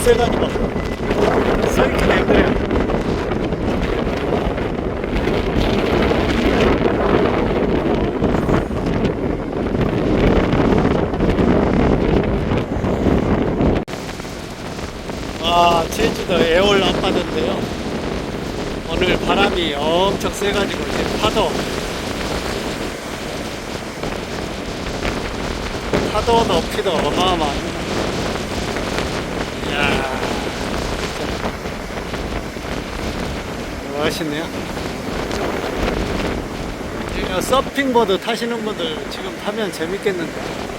세가지고 서있기가 힘들어요. 제주도 애월 앞바다인데요. 오늘 바람이 엄청 세가지고 이제 파도 높이도 어마어마합니다. 이야, 진짜 멋있네요. 이거 서핑보드 타시는 분들 지금 타면 재밌겠는데.